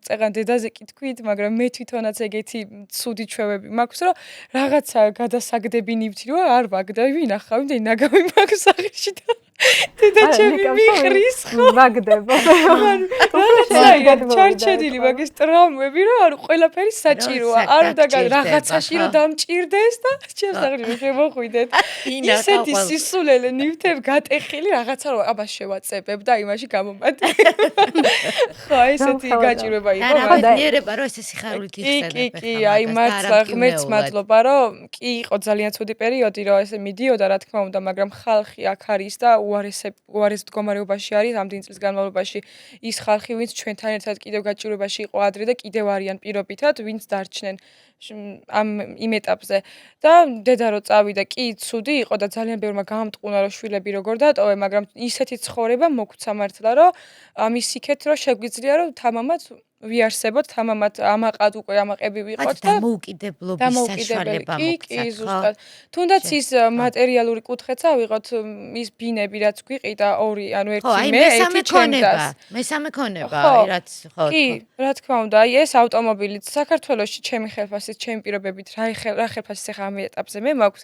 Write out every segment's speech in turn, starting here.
წეღან დედაზე კი თქვით, მაგრამ მე თვითონაც ეგეთი ცუდი ჩვევები მაქვს, რომ რაღაცა გადასაგდები ნივთი რომ არ ვაგდები, ვინახავ, იმდენი ნაგავი მაქვს სახში და დედა ჩემი მიხრის ხო ვაგდება. რაღაცა ჩარჩენილი მაგის ტრამვები რომ არ ყველაფერი საჭიროა. არ უნდა რაღაცაში რომ დამჭირდეს და ჩემს აღარ შემოხვიდეთ. ისეთი სისულელე ნივთები გატეხილი რაღაცა რომ აბა შევაწებებ და იმაში გამომატე. ხო, ესეთი გაჭირვება იყო. და ბედნიერება რომ ესე სიხარულით იხსენებ. კი, აი მართლა ღმერთს მადლობა რომ კი იყო ძალიან ცუდი პერიოდი რომ ესე მიდიოდა რა თქმა უნდა, მაგრამ ხალხი აქ არის და უარეს მდგომარეობაში არის ამ დილ წლის განმავლობაში ის ხალხი, ვინც ჩვენთან ერთად კიდევ გაჭირვებაში იყო ადრე და კიდევ არიან პირობითად, ვინც დარჩნენ ამ იმ ეტაპზე. და დედა რო წავიდა, კი ცუდი იყო და ძალიან ბევრმა გაამტყუნა რომ შვილები როგორ დატოვე, მაგრამ ისეთი ცხოვრება მოგვცა მართლა რომ ამის იქეთ რომ შეგვიძლია რომ თამამად ვიარსებოთ, თამამად ამაყად უკვე ამაყები ვიყოთ და დამოუკიდებლობის საშუალება კი, ზუსტად. თუნდაც ის მატერიალური კუთხეც ავიღოთ, ის ბინები რაც გვიყიდა ორი, ანუ ერთი მე, ერთი ჩემდას. მესამე ქონება, აი რაც ხო. კი, რა თქმა უნდა, აი ეს ავტომობილიც საქართველოში ჩემი ხელფასით, ჩემი პირობებით რა ხელფასის ახლა ამ ეტაპზე მე მაქვს.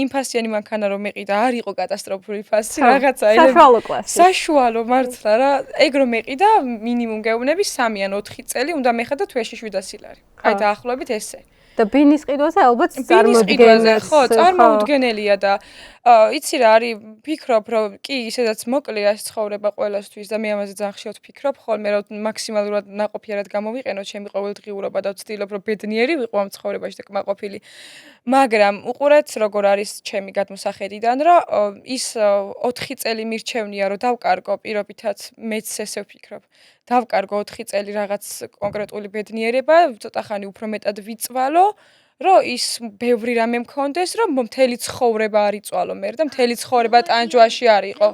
იმ ფასიანი მანქანა რომ მეყიდა, არ იყო კატასტროფული ფასი, რაღაცა საშუალო კლასი. საშუალო მართლა რა, ეგ რომ მეყიდა, მინიმუმ გეუბნები 3 ან 4 წელი უნდა მეხა და თვეში 700 ლარი. აი დაახლოებით ესე. და ბინის ყიდვაზე ალბათ წარმოუდგენელია. ხო, წარმოუდგენელია და იცი რა არის, ფიქრობ რომ კი, ისედაც მოკლეა ეს ცხოვრება ყველასთვის და მე ამაზე ძალიან ხშირად ვფიქრობ ხოლმე რომ მაქსიმალურად ნაყოფიერად გამოვიყენო ჩემი ყოველდღიურობა და ვცდილობ რომ ბედნიერი ვიყო ამ ცხოვრებაში და კმაყოფილი. მაგრამ უყურეთ როგორ არის ჩემი გადმოსახედიდან რომ ის 4 წელი მირჩევნია რომ დავკარგო პირობითად მეც ესე ვფიქრობ. დავკარგო 4 წელი რაღაც კონკრეტული ბედნიერება, ცოტა ხანი უფრო მეტად ვიწვალო, რომ ის ბევრი რამე მქონდეს, რომ მთელი ცხოვრება არ იწვალო მე და მთელი ცხოვრება ტანჯვაში არ იყო.